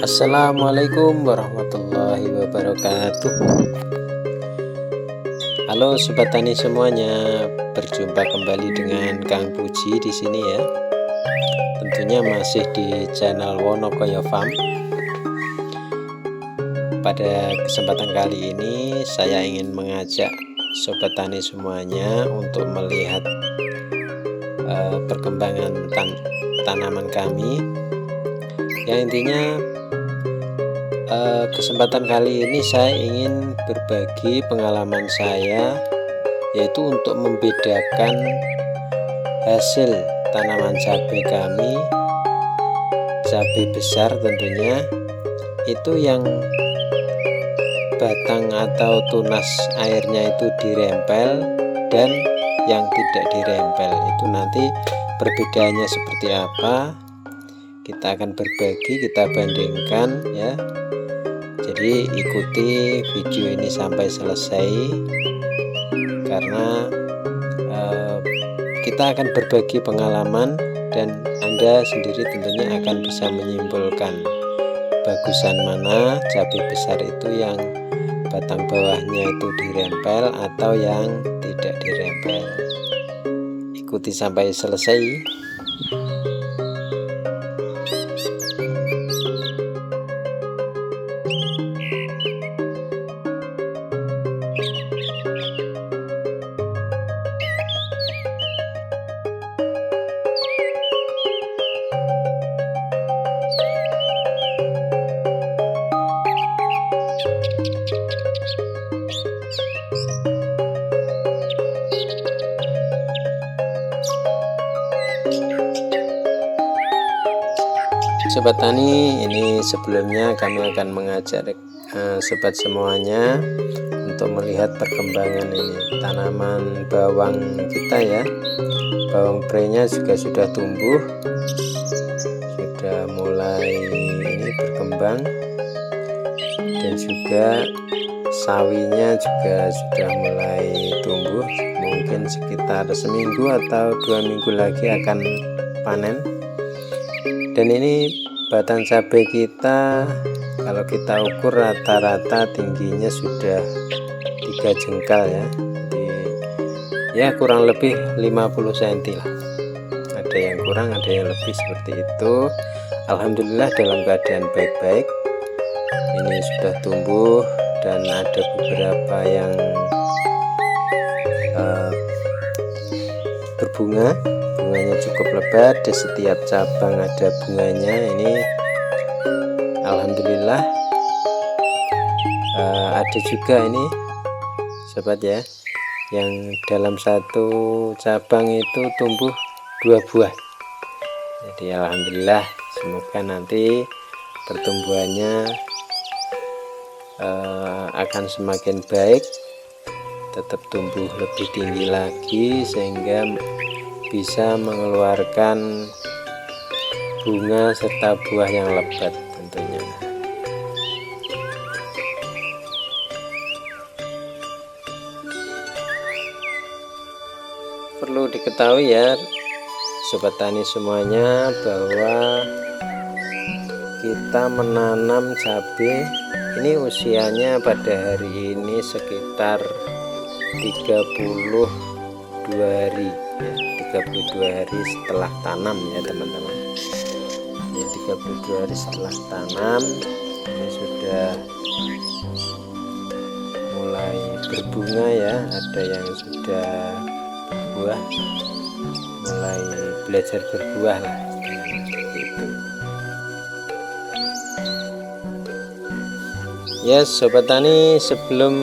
Assalamualaikum warahmatullahi wabarakatuh. Halo sobat tani semuanya, berjumpa kembali dengan Kang Puji di sini ya. Tentunya masih di channel Wonokoyo Farm. Pada kesempatan kali ini saya ingin mengajak sobat tani semuanya untuk melihat perkembangan tanaman kami. Yang intinya kesempatan kali ini saya ingin berbagi pengalaman saya, yaitu untuk membedakan hasil tanaman cabai kami, cabai besar tentunya, itu yang batang atau tunas airnya itu dirempel dan yang tidak dirempel. Itu nanti perbedaannya seperti apa, kita akan berbagi, kita bandingkan ya. Jadi ikuti video ini sampai selesai, karena kita akan berbagi pengalaman dan Anda sendiri tentunya akan bisa menyimpulkan bagusan mana cabai besar itu yang batang bawahnya itu dirempel atau yang tidak dirempel. Ikuti sampai selesai. Sobat tani, ini sebelumnya kami akan mengajak sobat semuanya untuk melihat perkembangan ini tanaman bawang kita ya. Bawang prenya juga sudah tumbuh, sudah mulai ini berkembang, dan juga sawinya juga sudah mulai tumbuh. Mungkin sekitar seminggu atau 2 minggu lagi akan panen. Dan ini batang cabai kita, kalau kita ukur rata-rata tingginya sudah 3 jengkal ya. Jadi ya kurang lebih 50 cm lah. Ada yang kurang, ada yang lebih, seperti itu. Alhamdulillah dalam keadaan baik-baik. Ini sudah tumbuh dan ada beberapa yang berbunga. Bunganya cukup lebat, di setiap cabang ada bunganya. Ini alhamdulillah. Ada juga ini sobat ya, yang dalam satu cabang itu tumbuh 2 buah. Jadi alhamdulillah, semoga nanti pertumbuhannya akan semakin baik, tetap tumbuh lebih tinggi lagi sehingga bisa mengeluarkan bunga serta buah yang lebat tentunya. Perlu diketahui ya sobat tani semuanya, bahwa kita menanam cabai ini usianya pada hari ini sekitar 32 hari ya, 32 hari setelah tanam ya teman-teman ya. 32 hari setelah tanam ini sudah mulai berbunga ya, ada yang sudah berbuah, mulai belajar berbuah lah gitu. Ya sobat tani, sebelum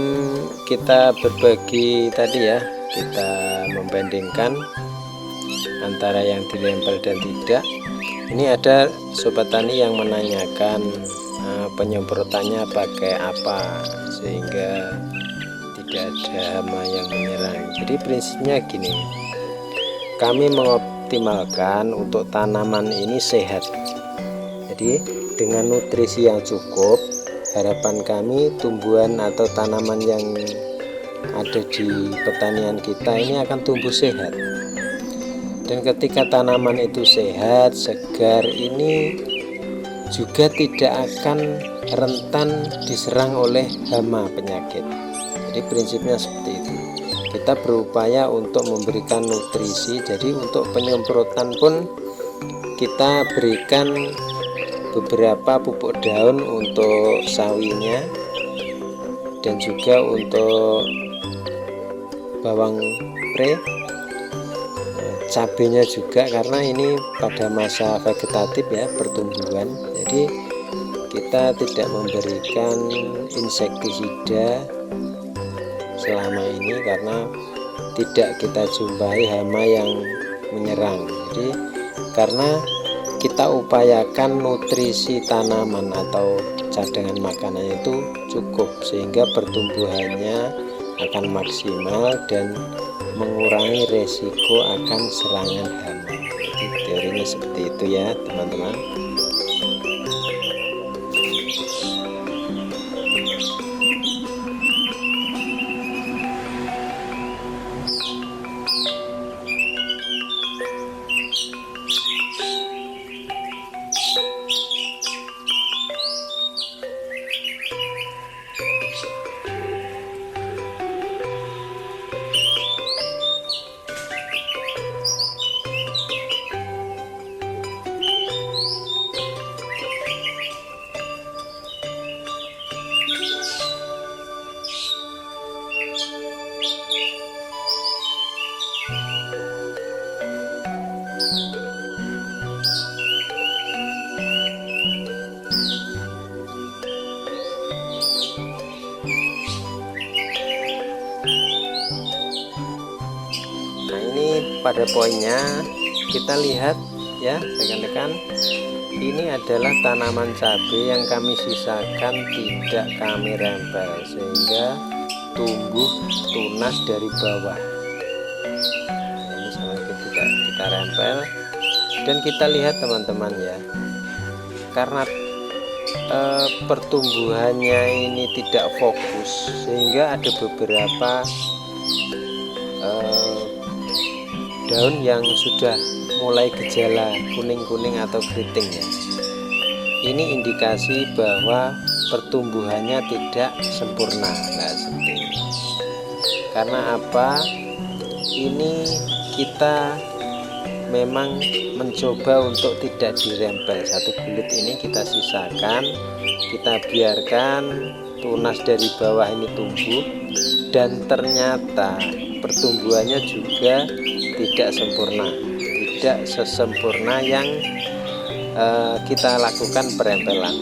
kita berbagi tadi ya, kita membandingkan antara yang dirempel dan tidak. Ini ada sobat tani yang menanyakan penyemprotannya pakai apa sehingga tidak ada hama yang menyerang. Jadi prinsipnya gini, kami mengoptimalkan untuk tanaman ini sehat. Jadi dengan nutrisi yang cukup, harapan kami tumbuhan atau tanaman yang ada di pertanian kita ini akan tumbuh sehat. Dan ketika tanaman itu sehat, segar, ini juga tidak akan rentan diserang oleh hama penyakit. Jadi prinsipnya seperti itu. Kita berupaya untuk memberikan nutrisi. Jadi untuk penyemprotan pun kita berikan beberapa pupuk daun untuk sawinya dan juga untuk bawang pre, cabenya juga, karena ini pada masa vegetatif ya, pertumbuhan. Jadi kita tidak memberikan insektisida selama ini karena tidak kita jumpai hama yang menyerang. Jadi karena kita upayakan nutrisi tanaman atau cadangan makanan itu cukup sehingga pertumbuhannya akan maksimal dan mengurangi resiko akan serangan hama. Jadi teorinya seperti itu ya teman-teman. Pada poinnya kita lihat ya rekan-rekan, ini adalah tanaman cabai yang kami sisakan tidak kami rempel sehingga tumbuh tunas dari bawah. Ini sama tidak kita rempel, dan kita lihat teman-teman ya, karena pertumbuhannya ini tidak fokus sehingga ada beberapa daun yang sudah mulai gejala kuning-kuning atau keriting ya. Ini indikasi bahwa pertumbuhannya tidak sempurna. Nah, seperti ini. Karena apa? Ini kita memang mencoba untuk tidak dirempel. Satu kulit ini kita sisakan, kita biarkan tunas dari bawah ini tumbuh, dan ternyata pertumbuhannya juga tidak sempurna, tidak sesempurna yang kita lakukan perempelan.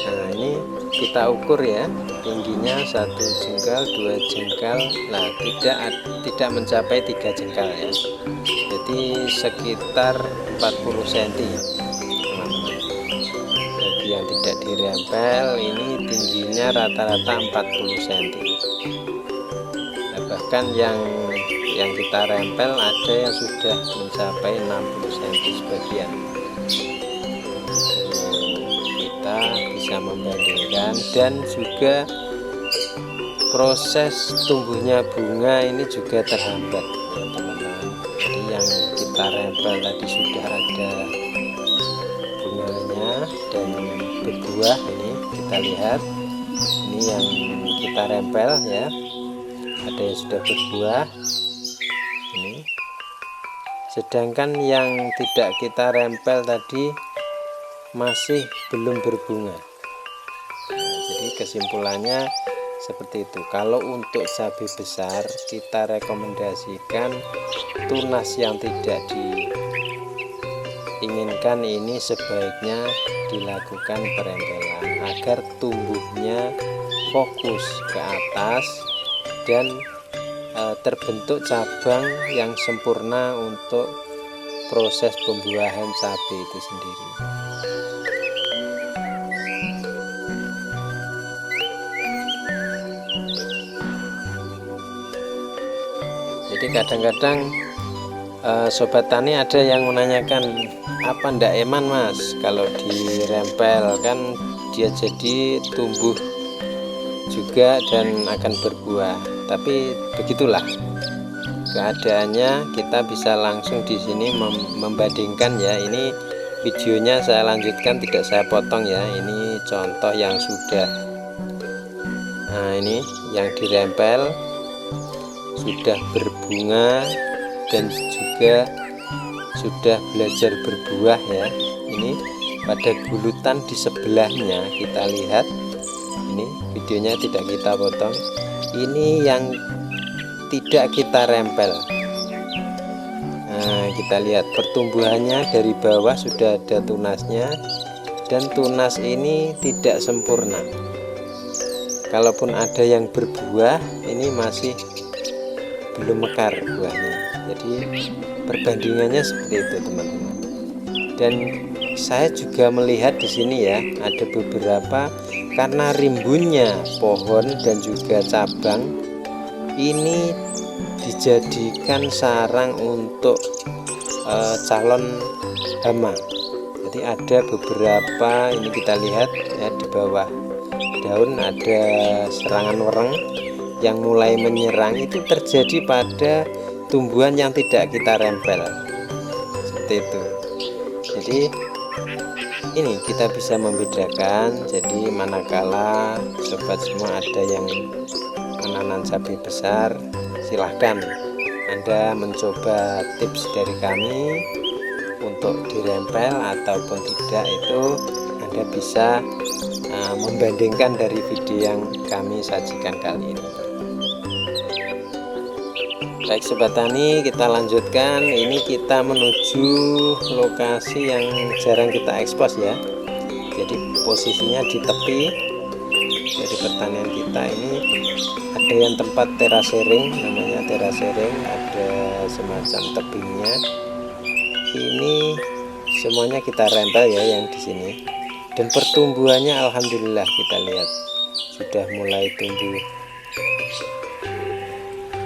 Nah, ini kita ukur ya, tingginya 1 jengkal, 2 jengkal. Nah, tidak mencapai 3 jengkal ya. Jadi sekitar 40 cm teman-teman. Bagi yang tidak dirempel ini tingginya rata-rata 40 cm. Nah, bahkan yang kita rempel ada yang sudah mencapai 60 cm sebagian. Kita bisa membandingkan, dan juga proses tumbuhnya bunga ini juga terhambat ya, teman-teman. Jadi yang kita rempel tadi sudah ada bunganya dan berbuah, ini kita lihat, ini yang kita rempel ya, ada yang sudah berbuah ini, sedangkan yang tidak kita rempel tadi masih belum berbunga. Nah, jadi kesimpulannya seperti itu. Kalau untuk cabai besar kita rekomendasikan tunas yang tidak diinginkan ini sebaiknya dilakukan perempelan agar tumbuhnya fokus ke atas dan terbentuk cabang yang sempurna untuk proses pembuahan cabai itu sendiri. Jadi kadang-kadang sobat tani ada yang menanyakan, apa ndak eman mas kalau dirempel, kan dia jadi tumbuh juga dan akan berbuah. Tapi begitulah keadaannya, kita bisa langsung di sini membandingkan ya. Ini videonya saya lanjutkan, tidak saya potong ya. Ini contoh yang sudah, nah ini yang dirempel sudah berbunga dan juga sudah belajar berbuah ya. Ini pada gulutan di sebelahnya kita lihat, ini videonya tidak kita potong. Ini yang tidak kita rempel. Nah, kita lihat pertumbuhannya dari bawah sudah ada tunasnya, dan tunas ini tidak sempurna. Kalaupun ada yang berbuah, ini masih belum mekar buahnya. Jadi perbandingannya seperti itu teman-teman. Dan saya juga melihat di sini ya, ada beberapa karena rimbunnya pohon dan juga cabang, ini dijadikan sarang untuk calon hama. Jadi ada beberapa, ini kita lihat ya, di bawah daun ada serangan wereng yang mulai menyerang. Itu terjadi pada tumbuhan yang tidak kita rempel, seperti itu. Jadi ini kita bisa membedakan. Jadi manakala sobat semua ada yang menanam cabai besar, silahkan Anda mencoba tips dari kami untuk dirempel ataupun tidak. Itu Anda bisa membandingkan dari video yang kami sajikan kali ini. Baik sobat tani, kita lanjutkan. Ini kita menuju lokasi yang jarang kita ekspos ya. Jadi posisinya di tepi dari pertanian kita. Ini ada yang tempat terasering, namanya terasering, ada semacam tebingnya. Ini semuanya kita rempel ya yang di sini. Dan pertumbuhannya alhamdulillah kita lihat sudah mulai tumbuh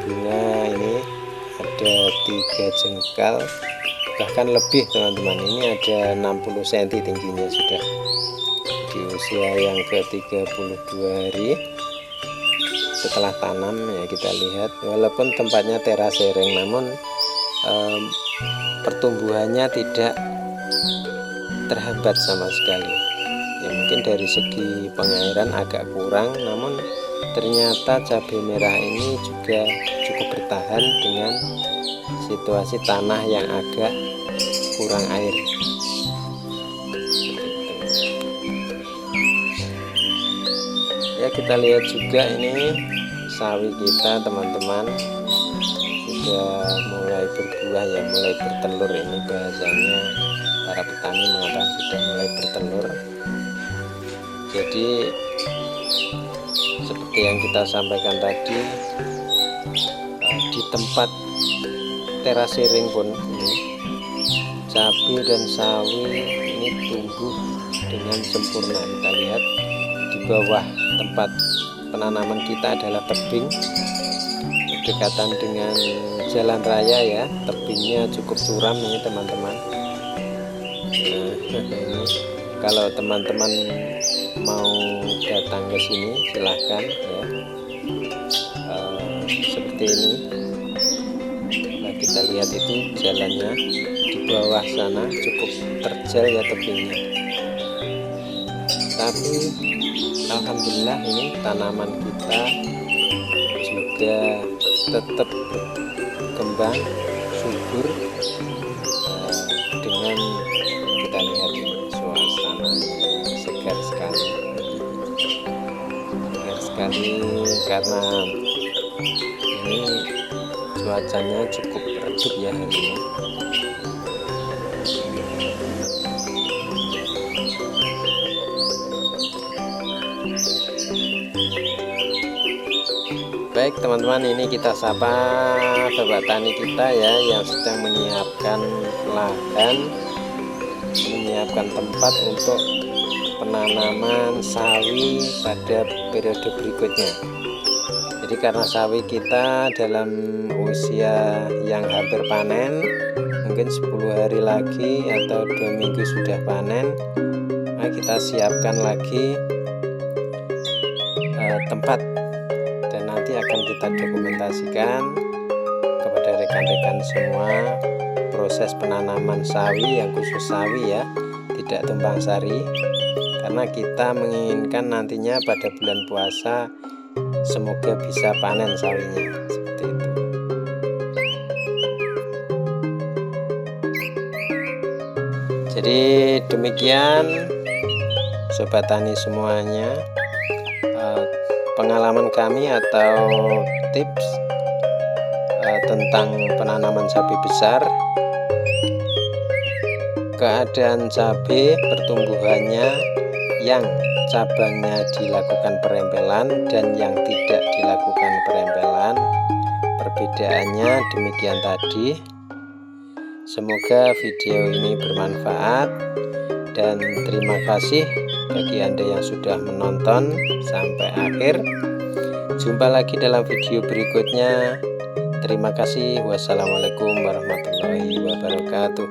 bunga. Ini ada 3 jengkal, bahkan lebih teman-teman. Ini ada 60 cm tingginya sudah di usia yang ke-32 hari setelah tanam ya. Kita lihat walaupun tempatnya terasering, namun pertumbuhannya tidak terhambat sama sekali ya. Mungkin dari segi pengairan agak kurang, namun ternyata cabai merah ini juga cukup bertahan dengan situasi tanah yang agak kurang air. Ya, kita lihat juga ini sawi kita teman-teman sudah mulai berbuah ya, mulai bertelur. Ini bahasanya para petani mengatakan sudah mulai bertelur. Jadi seperti yang kita sampaikan tadi, di tempat terasering pun ini cabai dan sawi ini tumbuh dengan sempurna. Kita lihat di bawah tempat penanaman kita adalah tebing berdekatan dengan jalan raya ya. Tebingnya cukup curam ini teman-teman. Nah, ini kalau teman-teman mau datang ke sini silahkan ya. Seperti ini. Nah, kita lihat itu jalannya di bawah sana cukup terjal ya tebingnya. Tapi alhamdulillah ini tanaman kita juga tetap berkembang subur. Dengan kita lihat ini suasana segar sekali, karena ini cuacanya cukup redup ya hari ini. Baik teman-teman, ini kita sapa sobat tani kita ya yang sedang menyiapkan lahan, menyiapkan tempat untuk penanaman sawi pada periode berikutnya. Jadi karena sawi kita dalam usia yang hampir panen, mungkin 10 hari lagi atau 2 minggu sudah panen, Nah, kita siapkan lagi tempat, dan nanti akan kita dokumentasikan kepada rekan-rekan semua proses penanaman sawi, yang khusus sawi ya, tidak tumpang sari, karena kita menginginkan nantinya pada bulan puasa semoga bisa panen sawinya, seperti itu. Jadi demikian sobat tani semuanya, pengalaman kami atau tips tentang penanaman cabai besar. Keadaan cabai pertumbuhannya yang cabangnya dilakukan perempelan dan yang tidak dilakukan perempelan, perbedaannya demikian tadi. Semoga video ini bermanfaat, dan terima kasih bagi Anda yang sudah menonton sampai akhir. Jumpa lagi dalam video berikutnya. Terima kasih. Wassalamualaikum warahmatullahi wabarakatuh.